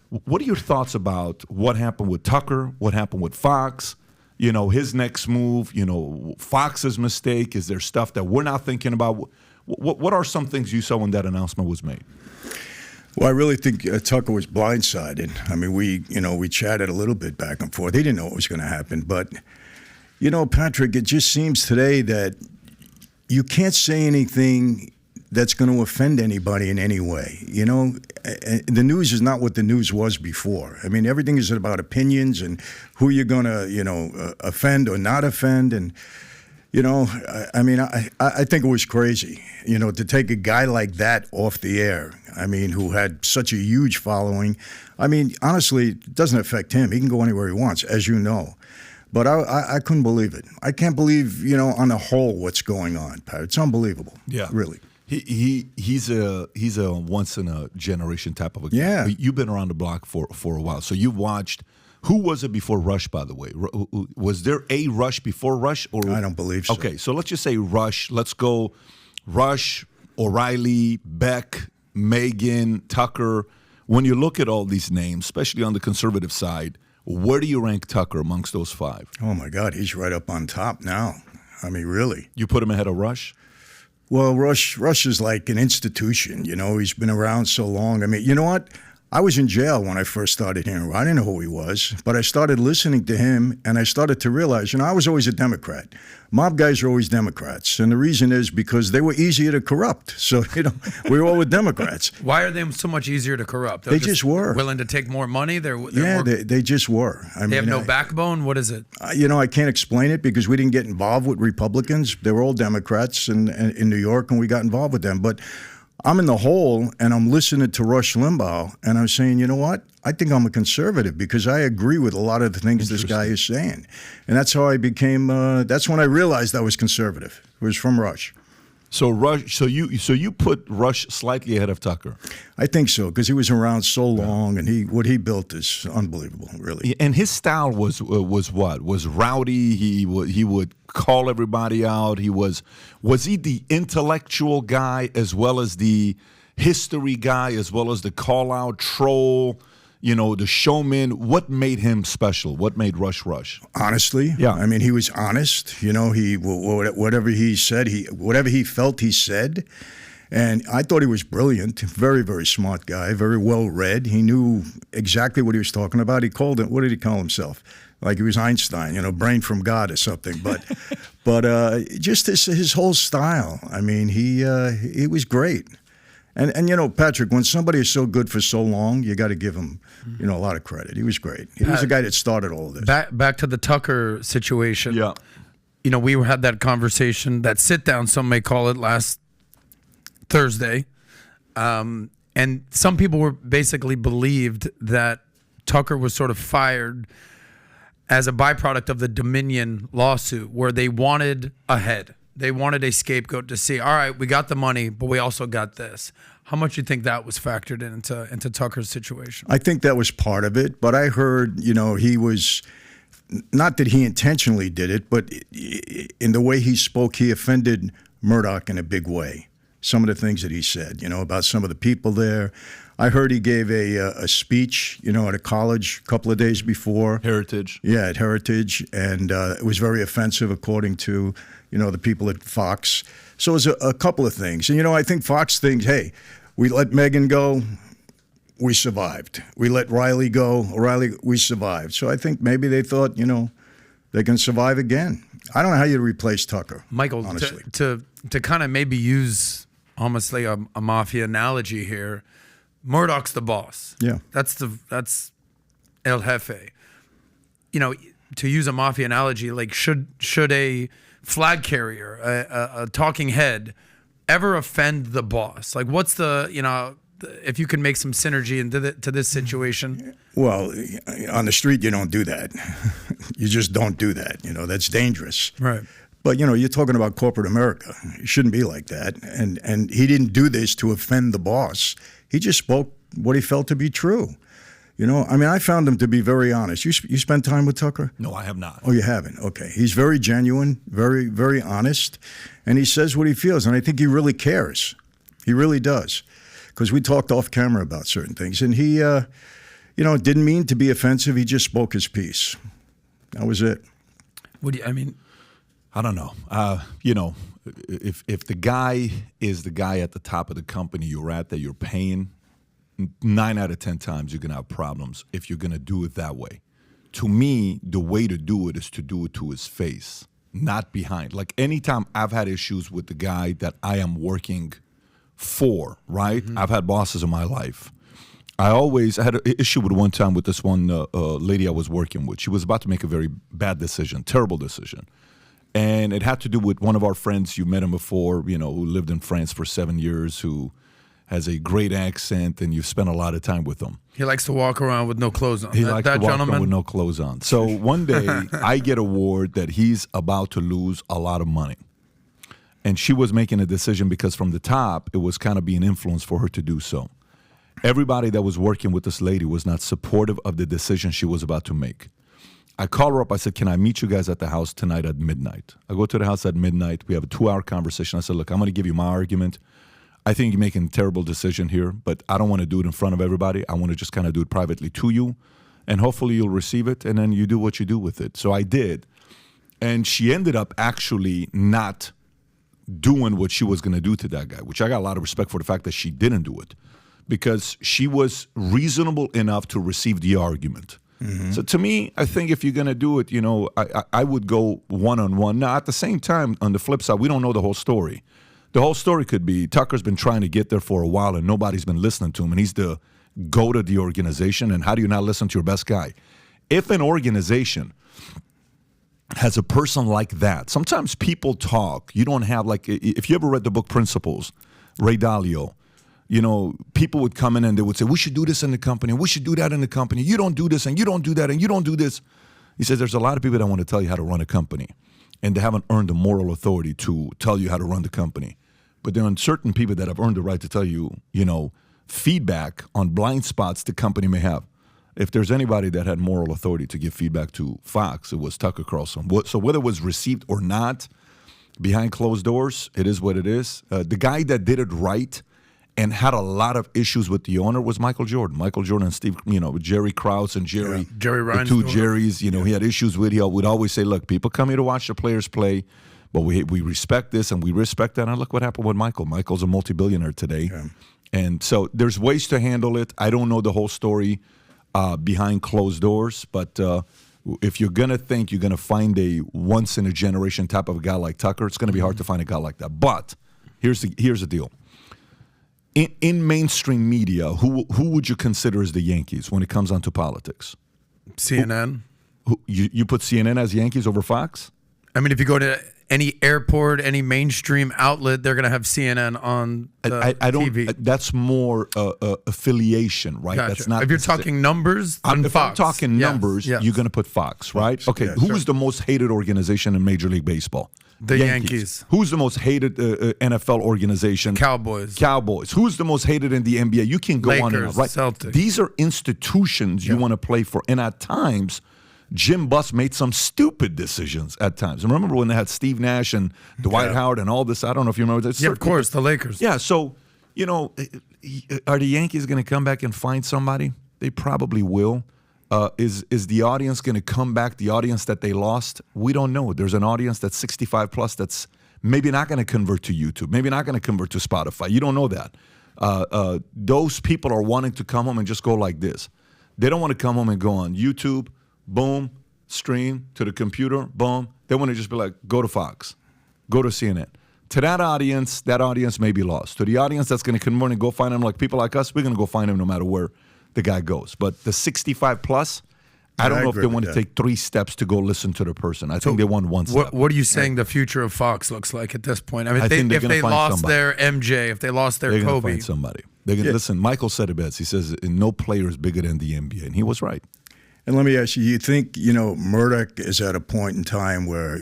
What are your thoughts about what happened with Tucker? What happened with Fox? You know, his next move. You know, Fox's mistake. Is there stuff that we're not thinking about? What are some things you saw when that announcement was made? Well, I really think Tucker was blindsided. I mean, we chatted a little bit back and forth. He didn't know what was going to happen. But, you know, Patrick, it just seems today that you can't say anything that's going to offend anybody in any way. You know, the news is not what the news was before. I mean, everything is about opinions and who you're going to, offend or not offend. And, you know, I mean, I think it was crazy, you know, to take a guy like that off the air. I mean, who had such a huge following. I mean, honestly, it doesn't affect him. He can go anywhere he wants, as you know. But I couldn't believe it. I can't believe, you know, on the whole, what's going on, Pat. It's unbelievable. Yeah, really. He's a once in a generation type of a guy. Yeah. You've been around the block for a while, so you've watched. Who was it before Rush, by the way? Was there a Rush before Rush? Or I don't believe so. Okay, so let's just say Rush. Let's go Rush, O'Reilly, Beck, Megan, Tucker. When you look at all these names, especially on the conservative side, where do you rank Tucker amongst those five? Oh, my God, he's right up on top now. I mean, really. You put him ahead of Rush? Well, Rush is like an institution, you know. He's been around so long. I mean, you know what? I was in jail when I first started hearing. I didn't know who he was, but I started listening to him, and I started to realize, you know, I was always a Democrat. Mob guys are always Democrats, and the reason is because they were easier to corrupt. So, you know, we were all with Democrats. Why are they so much easier to corrupt? They just were. Willing to take more money? They just were. They have no backbone? What is it? You know, I can't explain it because we didn't get involved with Republicans. They were all Democrats in New York, and we got involved with them. But I'm in the hole, and I'm listening to Rush Limbaugh, and I'm saying, you know what? I think I'm a conservative because I agree with a lot of the things this guy is saying. And that's how I became, that's when I realized I was conservative. It was from Rush. So Rush, so you put Rush slightly ahead of Tucker. I think so because he was around so long, and what he built is unbelievable, really. And his style was what? Was rowdy. He would call everybody out. Was he the intellectual guy as well as the history guy as well as the call out troll? You know, the showman. What made him special? What made Rush Rush? Honestly, yeah. I mean, he was honest. You know, whatever he said, whatever he felt, he said. And I thought he was brilliant. Very, very smart guy. Very well read. He knew exactly what he was talking about. He called it. What did he call himself? Like he was Einstein. You know, brain from God or something. But just his whole style. I mean, he was great. And you know, Patrick, when somebody is so good for so long, you got to give him, you know, a lot of credit. He was great. He was the guy that started all of this. Back to the Tucker situation. Yeah. You know, we had that conversation, that sit down, some may call it, last Thursday. And some people were basically believed that Tucker was sort of fired as a byproduct of the Dominion lawsuit, where they wanted a head. They wanted a scapegoat to see, all right, we got the money, but we also got this. How much do you think that was factored into Tucker's situation? I think that was part of it, but I heard, you know, he was, not that he intentionally did it, but in the way he spoke, he offended Murdoch in a big way. Some of the things that he said, you know, about some of the people there. I heard he gave a speech, you know, at a college a couple of days before. Heritage. Yeah, at Heritage, and it was very offensive according to, you know, the people at Fox. So it was a couple of things. And, you know, I think Fox thinks, hey, we let Megan go, we survived. We let Riley go, O'Reilly, we survived. So I think maybe they thought, you know, they can survive again. I don't know how you replace Tucker, Michael, honestly. To kind of maybe use almost like a mafia analogy here, Murdoch's the boss. Yeah. That's El Jefe. You know, to use a mafia analogy, like should a flag carrier, a talking head, ever offend the boss? Like, what's the, you know, if you can make some synergy into this situation? Well, on the street, you don't do that. You just don't do that. You know, that's dangerous. Right. But, you know, you're talking about corporate America. It shouldn't be like that. And he didn't do this to offend the boss. He just spoke what he felt to be true. You know, I mean, I found him to be very honest. You spent time with Tucker? No, I have not. Oh, you haven't? Okay. He's very genuine, very, very honest, and he says what he feels, and I think he really cares. He really does, because we talked off camera about certain things, and he, didn't mean to be offensive. He just spoke his piece. That was it. I don't know. If the guy is the guy at the top of the company you're at that you're paying, 9 out of 10 times you're going to have problems if you're going to do it that way. To me, the way to do it is to do it to his face, not behind. Like anytime I've had issues with the guy that I am working for, right? Mm-hmm. I've had bosses in my life. I had an issue with one time with this one lady I was working with. She was about to make a very bad decision, terrible decision. And it had to do with one of our friends, you met him before, who lived in France for 7 years, who has a great accent, and you've spent a lot of time with him. He likes to walk around with no clothes on. He likes to walk around with no clothes on. So one day, I get a word that he's about to lose a lot of money. And she was making a decision because from the top, it was kind of being influenced for her to do so. Everybody that was working with this lady was not supportive of the decision she was about to make. I called her up. I said, can I meet you guys at the house tonight at midnight? I go to the house at midnight. We have a 2-hour conversation. I said, look, I'm going to give you my argument. I think you're making a terrible decision here, but I don't want to do it in front of everybody. I want to just kind of do it privately to you, and hopefully you'll receive it, and then you do what you do with it. So I did. And she ended up actually not doing what she was going to do to that guy, which I got a lot of respect for the fact that she didn't do it, because she was reasonable enough to receive the argument. Mm-hmm. So to me, I think if you're going to do it, I would go one-on-one. Now, at the same time, on the flip side, we don't know the whole story. The whole story could be Tucker's been trying to get there for a while and nobody's been listening to him, and he's the GOAT of the organization, and how do you not listen to your best guy? If an organization has a person like that, sometimes people talk. You don't have, like, if you ever read the book Principles, Ray Dalio, people would come in and they would say, we should do this in the company, we should do that in the company. You don't do this, and you don't do that, and you don't do this. He says there's a lot of people that want to tell you how to run a company, and they haven't earned the moral authority to tell you how to run the company. But there are certain people that have earned the right to tell you, feedback on blind spots the company may have. If there's anybody that had moral authority to give feedback to Fox, it was Tucker Carlson. So whether it was received or not, behind closed doors, it is what it is. The guy that did it right and had a lot of issues with the owner was Michael Jordan. Michael Jordan and Steve, Jerry Krause and Jerry Reinsdorf. The two Jerrys, he had issues with. He would always say, look, people come here to watch the players play, but we respect this and we respect that. And look what happened with Michael. Michael's a multi-billionaire today. Yeah. And so there's ways to handle it. I don't know the whole story behind closed doors, but if you're going to think you're going to find a once-in-a-generation type of a guy like Tucker, it's going to be hard to find a guy like that. But here's the deal. In mainstream media, who would you consider as the Yankees when it comes on to politics? CNN. You put CNN as Yankees over Fox? I mean, if you go to any airport, any mainstream outlet, they're going to have CNN on the TV. That's more affiliation, right? Gotcha. That's not. If you're talking numbers, if Fox. I'm talking numbers, yes. You're going to put Fox, right? Fox. Okay. Yeah, Who is the most hated organization in Major League Baseball? The Yankees. Who's the most hated NFL organization? Cowboys. Who's the most hated in the NBA? You can go Lakers, on and on, right? Celtics. These are institutions you want to play for, and at times, Jim Buss made some stupid decisions at times. And remember when they had Steve Nash and Dwight Howard and all this? I don't know if you remember that. Yeah, of course, the Lakers. Yeah, so, are the Yankees going to come back and find somebody? They probably will. Is the audience going to come back, the audience that they lost? We don't know. There's an audience that's 65 plus that's maybe not going to convert to YouTube, maybe not going to convert to Spotify. You don't know that. Those people are wanting to come home and just go like this. They don't want to come home and go on YouTube, boom, stream to the computer, boom. They want to just be like, go to Fox, go to CNN. To that audience may be lost. To the audience that's going to convert and go find them, like people like us, we're going to go find them no matter where the guy goes. But the 65 plus, I don't know if they want to take 3 steps to go listen to the person. I think they want one step. What are you saying the future of Fox looks like at this point? I mean, if they lost their MJ, if they lost their Kobe. They're going to find somebody. Listen, Michael said it best. He says, no player is bigger than the NBA. And he was right. And let me ask you, you think, Murdoch is at a point in time where,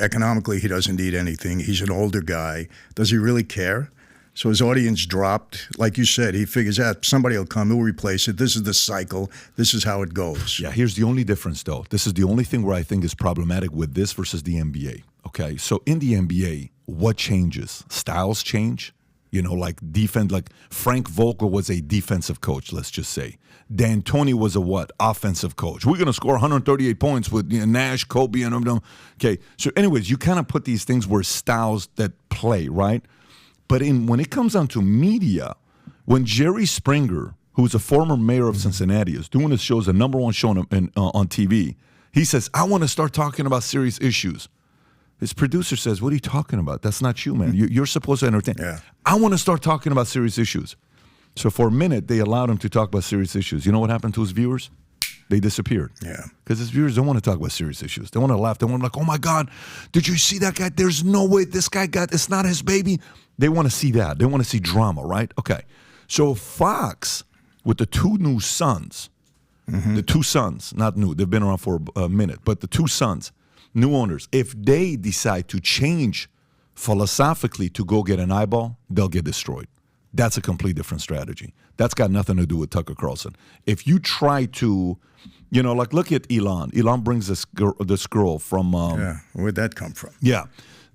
economically he doesn't need anything. He's an older guy. Does he really care? So his audience dropped. Like you said, he figures out somebody will come, he'll replace it. This is the cycle. This is how it goes. Yeah, here's the only difference, though. This is the only thing where I think is problematic with this versus the NBA. Okay, so in the NBA, what changes? Styles change. like defense, like Frank Vogel was a defensive coach, let's just say. D'Antoni was a what? Offensive coach. We're going to score 138 points with Nash, Kobe, and them. Okay, so anyways, you kind of put these things where styles that play, right? But when it comes down to media, when Jerry Springer, who's a former mayor of Cincinnati, is doing his shows, the number one show on TV, he says, I want to start talking about serious issues. His producer says, what are you talking about? That's not you, man. You're supposed to entertain. Yeah. I want to start talking about serious issues. So for a minute, they allowed him to talk about serious issues. You know what happened to his viewers? They disappeared. Yeah. Because his viewers don't want to talk about serious issues. They want to laugh. They want to be like, oh, my God, did you see that guy? There's no way this guy it's not his baby. They want to see that. They want to see drama, right? Okay. So Fox, with the two new sons, the two sons, not new, they've been around for a minute, but the two sons, new owners, if they decide to change philosophically to go get an eyeball, they'll get destroyed. That's a complete different strategy. That's got nothing to do with Tucker Carlson. If you try to, like look at Elon. Elon brings this girl from... where'd that come from? Yeah.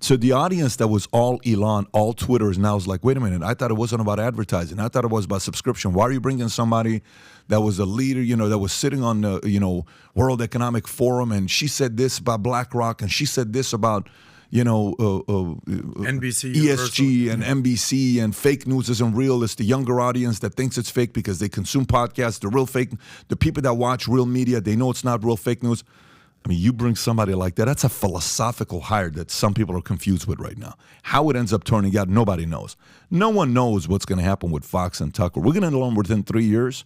So the audience that was all Elon, all Twitter is now is like, wait a minute, I thought it wasn't about advertising. I thought it was about subscription. Why are you bringing somebody that was a leader, that was sitting on the, World Economic Forum, and she said this about BlackRock, and she said this about, NBC, ESG and NBC, and fake news isn't real. It's the younger audience that thinks it's fake because they consume podcasts. The real fake, the people that watch real media, they know it's not real fake news. I mean, you bring somebody like that, that's a philosophical hire that some people are confused with right now. How it ends up turning out, nobody knows. No one knows what's going to happen with Fox and Tucker. We're going to learn within 3 years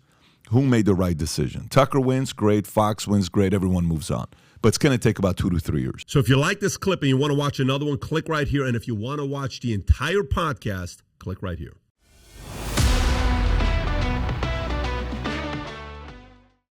who made the right decision. Tucker wins, great. Fox wins, great. Everyone moves on. But it's going to take about 2 to 3 years. So if you like this clip and you want to watch another one, click right here. And if you want to watch the entire podcast, click right here.